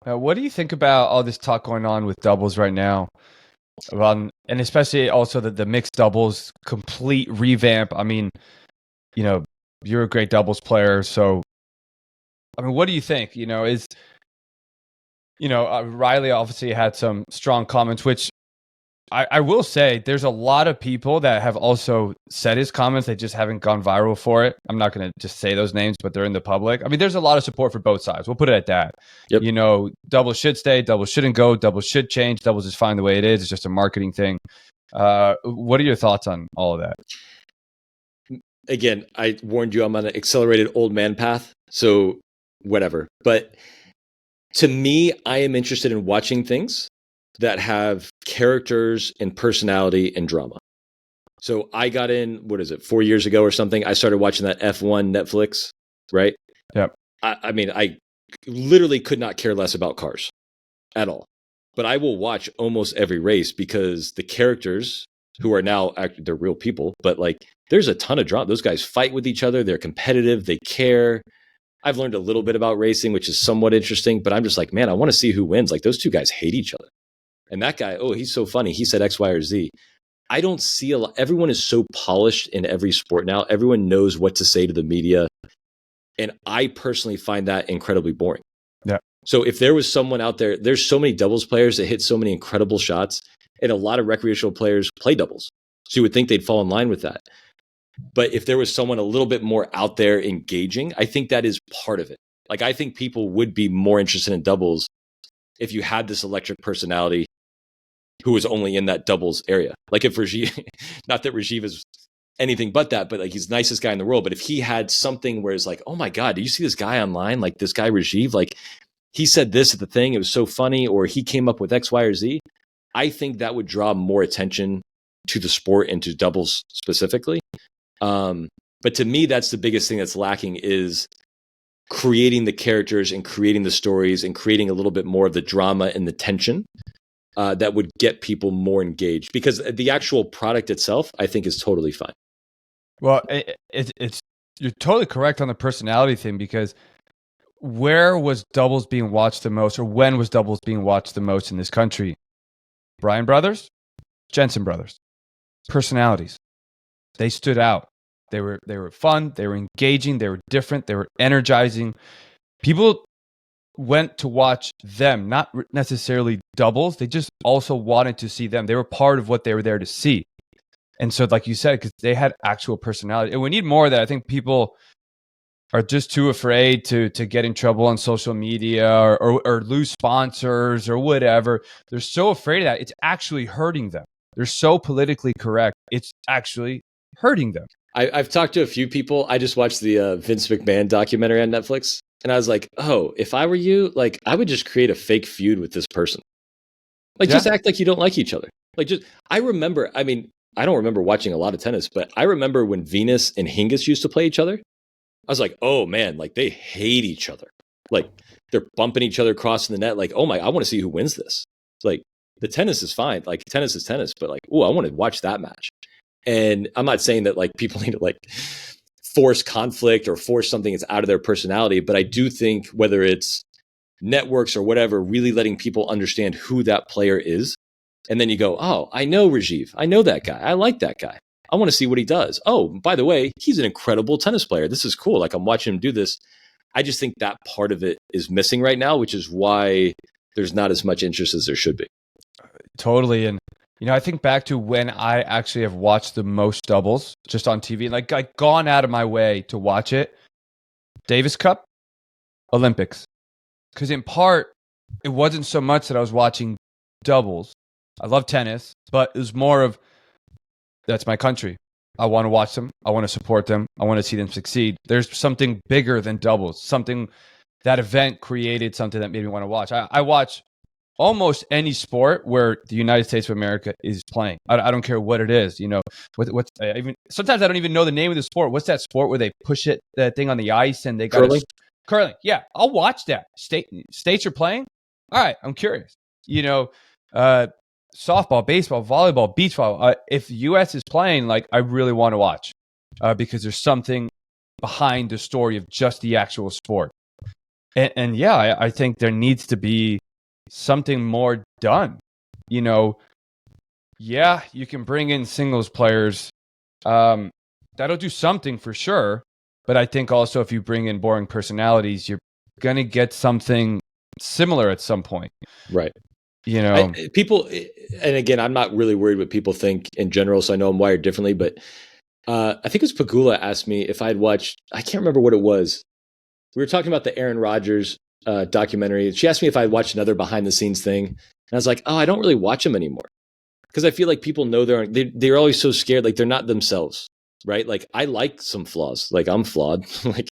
What do you think about all this talk going on with doubles right now? And especially also the mixed doubles complete revamp. I mean, you're a great doubles player. So, I mean, what do you think? Riley obviously had some strong comments, which I will say there's a lot of people that have also said his comments. They just haven't gone viral for it. I'm not going to just say those names, but they're in the public. I mean, there's a lot of support for both sides. We'll put it at that. Yep. You know, doubles should stay, doubles shouldn't go, doubles should change, doubles is fine the way it is. It's just a marketing thing. What are your thoughts on all of that? Again, I warned you I'm on an accelerated old man path, so whatever. But to me, I am interested in watching things that have characters and personality and drama. So I got in, 4 years ago or something? I started watching that F1 Netflix, right? Yep. I mean, I literally could not care less about cars at all. But I will watch almost every race because the characters who are now, they're real people, but like there's a ton of drama. Those guys fight with each other. They're competitive. They care. I've learned a little bit about racing, which is somewhat interesting, but I'm just like, man, I want to see who wins. Like those two guys hate each other. And that guy, oh, he's so funny. He said X, Y, or Z. I don't see a lot. Everyone is so polished in every sport now. Everyone knows what to say to the media. And I personally find that incredibly boring. Yeah. So if there was someone out there, there's so many doubles players that hit so many incredible shots, and a lot of recreational players play doubles. So you would think they'd fall in line with that. But if there was someone a little bit more out there engaging, I think that is part of it. Like I think people would be more interested in doubles if you had this electric personality who was only in that doubles area. Like if Rajiv, not that Rajiv is anything but that, but like he's the nicest guy in the world. But if he had something where it's like, oh my God, do you see this guy online? Like this guy Rajiv, like he said this at the thing, it was so funny, or he came up with X, Y, or Z. I think that would draw more attention to the sport and to doubles specifically. But to me, that's the biggest thing that's lacking is creating the characters and creating the stories and creating a little bit more of the drama and the tension that would get people more engaged, because the actual product itself, I think, is totally fine. Well, it's you're totally correct on the personality thing, because where was doubles being watched the most, or when was doubles being watched the most in this country? Bryan brothers, Jensen brothers, personalities. They stood out. They were fun. They were engaging. They were different. They were energizing. People went to watch them, not necessarily doubles. They just also wanted to see them. They were part of what they were there to see. And so, like you said, because they had actual personality. And we need more of that. I think people are just too afraid to get in trouble on social media or lose sponsors or whatever. They're so afraid of that. It's actually hurting them. They're so politically correct. It's actually hurting them. I've talked to a few people. I just watched the Vince McMahon documentary on Netflix. And I was like, oh, if I were you, like, I would just create a fake feud with this person. Like, just act like you don't like each other. Like, I remember, I mean, I don't remember watching a lot of tennis, but I remember when Venus and Hingis used to play each other. I was like, oh man, like they hate each other. Like they're bumping each other across the net. Like, oh my, I want to see who wins this. It's like the tennis is fine. Like tennis is tennis, but like, oh, I want to watch that match. And I'm not saying that like people need to like force conflict or force something that's out of their personality, but I do think whether it's networks or whatever, really letting people understand who that player is. And then you go, oh, I know Rajiv. I know that guy. I like that guy. I want to see what he does. Oh, by the way, he's an incredible tennis player. This is cool. Like I'm watching him do this. I just think that part of it is missing right now, which is why there's not as much interest as there should be. Totally. And, you know, I think back to when I actually have watched the most doubles just on TV, like gone out of my way to watch it. Davis Cup, Olympics. Because in part, it wasn't so much that I was watching doubles. I love tennis, but it was more of, that's my country. I want to watch them. I want to support them. I want to see them succeed. There's something bigger than doubles. That event created something that made me want to watch. I watch almost any sport where the United States of America is playing. I don't care what it is. You know, even sometimes I don't even know the name of the sport. What's that sport where they push that thing on the ice and they got curling? Yeah, I'll watch that. States are playing. All right, I'm curious. You know, softball, baseball, volleyball, beach volleyball. If the U.S. is playing, like I really want to watch because there's something behind the story of just the actual sport. And yeah, I think there needs to be something more done. You know, yeah, you can bring in singles players. That'll do something for sure. But I think also if you bring in boring personalities, you're going to get something similar at some point. Right. You know, People, and again, I'm not really worried what people think in general, so I know I'm wired differently, but I think it was Pagula asked me if I'd watched, I can't remember what it was. We were talking about the Aaron Rodgers documentary. She asked me if I'd watched another behind the scenes thing. And I was like, oh, I don't really watch them anymore. Because I feel like people know they're always so scared, like they're not themselves, right? Like I like some flaws, like I'm flawed. Like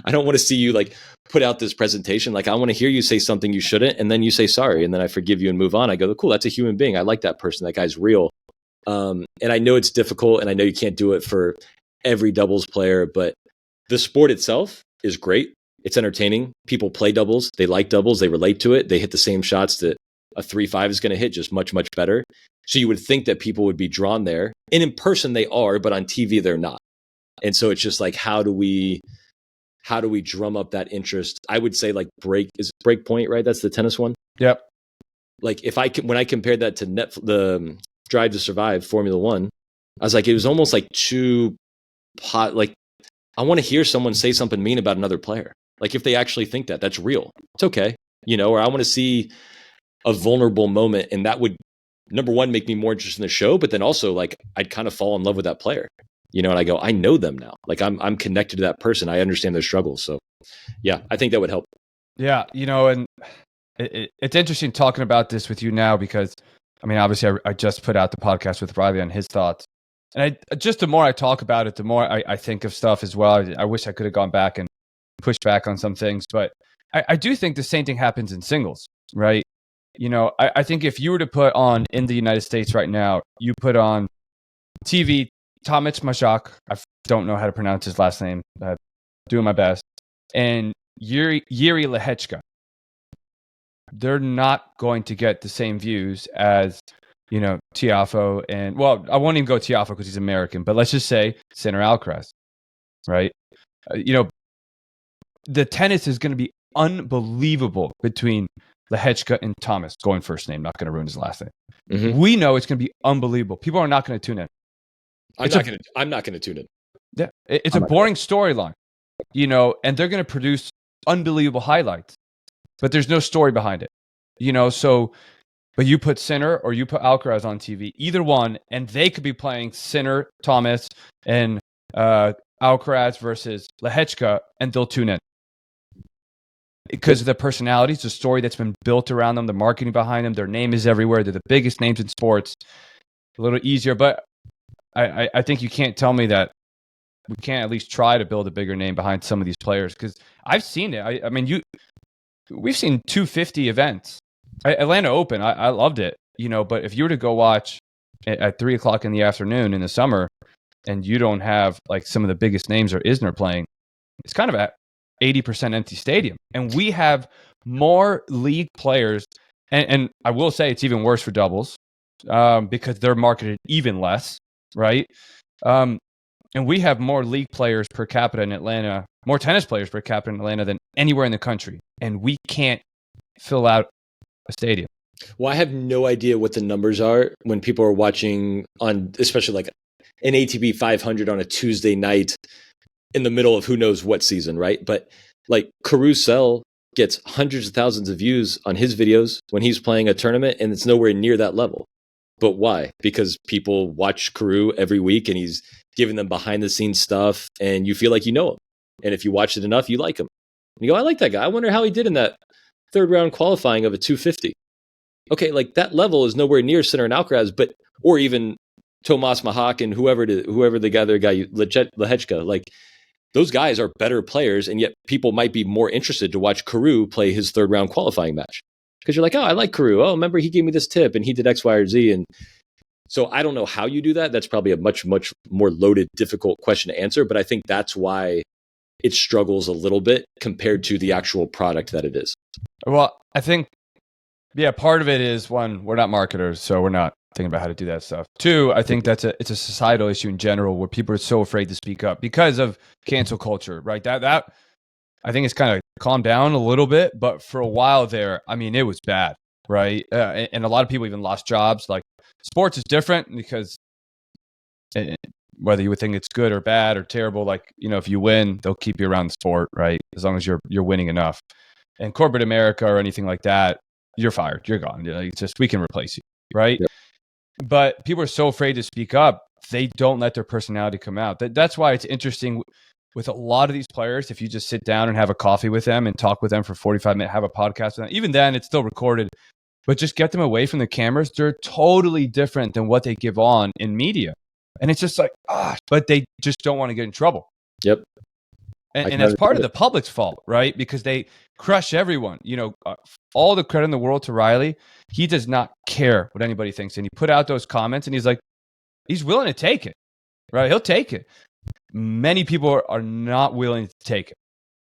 I don't want to see you like put out this presentation. Like I want to hear you say something you shouldn't, and then you say sorry, and then I forgive you and move on. I go, cool, that's a human being. I like that person. That guy's real. And I know it's difficult, and I know you can't do it for every doubles player, but the sport itself is great. It's entertaining. People play doubles. They like doubles. They relate to it. They hit the same shots that a 3-5 is going to hit, just much, much better. So you would think that people would be drawn there. And in person they are, but on TV they're not. And so it's just like, how do we drum up that interest? I would say like break point, right? That's the tennis one. Yep. Like when I compared that to the Drive to Survive Formula One, I was like, it was almost like like I want to hear someone say something mean about another player. Like if they actually think that's real, it's okay. Or I want to see a vulnerable moment, and that would, number one, make me more interested in the show, but then also like I'd kind of fall in love with that player, and I go, I know them now. Like I'm connected to that person. I understand their struggles. So yeah, I think that would help. Yeah. And it's interesting talking about this with you now, because I mean, obviously I just put out the podcast with Riley on his thoughts, and the more I talk about it, the more I think of stuff as well. I wish I could have gone back and pushed back on some things, but I do think the same thing happens in singles, right? I think if you were to put on, in the United States right now, you put on TV Tomic Majak, I don't know how to pronounce his last name, doing my best, and Yuri Lehechka, they're not going to get the same views as, Tiafoe, and, well, I won't even go Tiafoe because he's American, but let's just say Sinner Alcaraz, right? The tennis is going to be unbelievable between Lehechka and Thomas, going first name, not going to ruin his last name. Mm-hmm. We know it's going to be unbelievable. People are not going to tune in. I'm not going to tune in. Yeah, it's a boring storyline, and they're going to produce unbelievable highlights, but there's no story behind it, So, but you put Sinner or you put Alcaraz on TV, either one, and they could be playing Sinner, Thomas, and Alcaraz versus Lehechka, and they'll tune in. Because of the personalities, the story that's been built around them, the marketing behind them, their name is everywhere. They're the biggest names in sports. A little easier, but I think you can't tell me that we can't at least try to build a bigger name behind some of these players, because I've seen it. I mean, we've seen 250 events. Atlanta Open, I loved it, but if you were to go watch at 3:00 in the afternoon in the summer, and you don't have like some of the biggest names or Isner playing, it's kind of at 80% empty stadium. And we have more league players. And I will say it's even worse for doubles because they're marketed even less, right? And we have more league players per capita in Atlanta, more tennis players per capita in Atlanta than anywhere in the country. And we can't fill out a stadium. Well, I have no idea what the numbers are when people are watching on, especially like an ATP 500 on a Tuesday night in the middle of who knows what season, right? But like Carousel gets hundreds of thousands of views on his videos when he's playing a tournament, and it's nowhere near that level. But why? Because people watch Carew every week, and he's giving them behind the scenes stuff, and you feel like you know him. And if you watch it enough, you like him. And you go, I like that guy. I wonder how he did in that third round qualifying of a 250. Okay, like that level is nowhere near Sinner and Alcaraz, or even Tomas Mahak and whoever the other guy, Lehechka, like those guys are better players, and yet people might be more interested to watch Carew play his third round qualifying match. Because you're like, oh, I like Carew. Oh, remember he gave me this tip and he did X, Y, or Z. And so I don't know how you do that. That's probably a much, much more loaded, difficult question to answer. But I think that's why it struggles a little bit compared to the actual product that it is. Well, I think, part of it is, one, we're not marketers, so we're not thinking about how to do that stuff. Two, I think it's a societal issue in general where people are so afraid to speak up because of cancel culture, right? That I think it's kind of calmed down a little bit, but for a while there, I mean, it was bad, right? And a lot of people even lost jobs. Like, sports is different because whether you would think it's good or bad or terrible, like, if you win, they'll keep you around the sport, right? As long as you're winning enough. And corporate America or anything like that, you're fired. You're gone. Like, it's just, we can replace you. Right. Yep. But people are so afraid to speak up. They don't let their personality come out. That's why it's interesting with a lot of these players. If you just sit down and have a coffee with them and talk with them for 45 minutes, have a podcast with them, even then it's still recorded, but just get them away from the cameras. They're totally different than what they give on in media. And it's just like, but they just don't want to get in trouble. Yep. And that's part of the public's fault, right? Because they crush everyone. All the credit in the world to Riley. He does not care what anybody thinks. And he put out those comments and he's like, he's willing to take it, right? He'll take it. Many people are not willing to take it.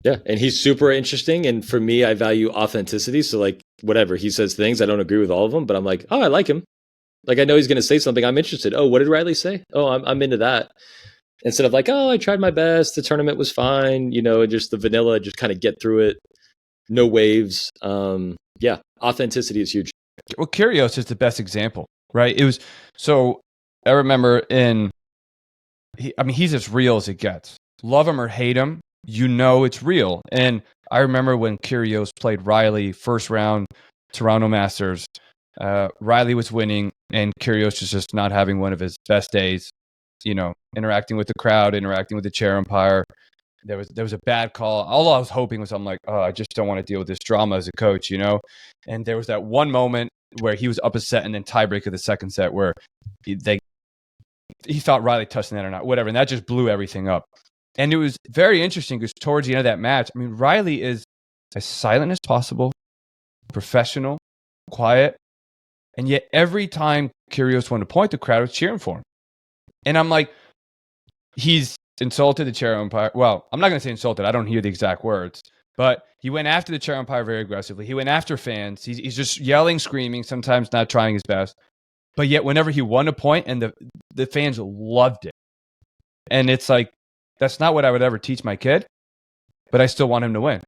Yeah. And he's super interesting. And for me, I value authenticity. So like whatever he says things, I don't agree with all of them, but I'm like, oh, I like him. Like, I know he's going to say something. I'm interested. Oh, what did Riley say? Oh, I'm into that. Instead of like, oh, I tried my best. The tournament was fine. Just the vanilla, just kind of get through it. No waves. Yeah. Authenticity is huge. Well, Kyrgios is the best example, right? I remember he's as real as it gets. Love him or hate him, it's real. And I remember when Kyrgios played Riley first round, Toronto Masters, Riley was winning and Kyrgios was just not having one of his best days, interacting with the crowd, interacting with the chair umpire. There was a bad call. All I was hoping was, I'm like, oh, I just don't want to deal with this drama as a coach, And there was that one moment where he was up a set and then tiebreak of the second set where he thought Riley touched the net or not, whatever. And that just blew everything up. And it was very interesting because towards the end of that match, Riley is as silent as possible, professional, quiet. And yet every time Kyrgios went to point, the crowd was cheering for him. And I'm like, he's insulted the chair umpire. Well, I'm not going to say insulted. I don't hear the exact words. But he went after the chair umpire very aggressively. He went after fans. He's just yelling, screaming, sometimes not trying his best. But yet whenever he won a point, and the fans loved it. And it's like, that's not what I would ever teach my kid, but I still want him to win.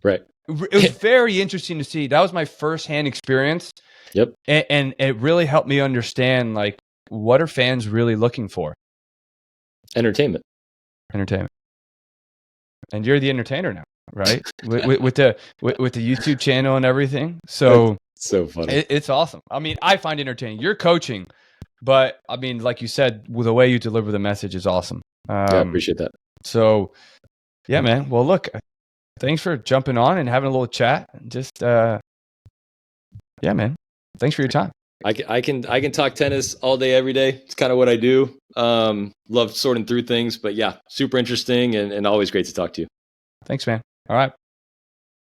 Right. It was very interesting to see. That was my firsthand experience. Yep. And it really helped me understand, like, what are fans really looking for? Entertainment. And you're the entertainer now, right? with the YouTube channel and everything. So that's so funny. It's awesome. I find it entertaining. You're coaching, but like you said, the way you deliver the message is awesome. I appreciate that. So, yeah, man. Well, look, thanks for jumping on and having a little chat. Just, yeah, man. Thanks for your time. I can talk tennis all day, every day. It's kind of what I do. Love sorting through things, but yeah, super interesting and always great to talk to you. Thanks, man. All right.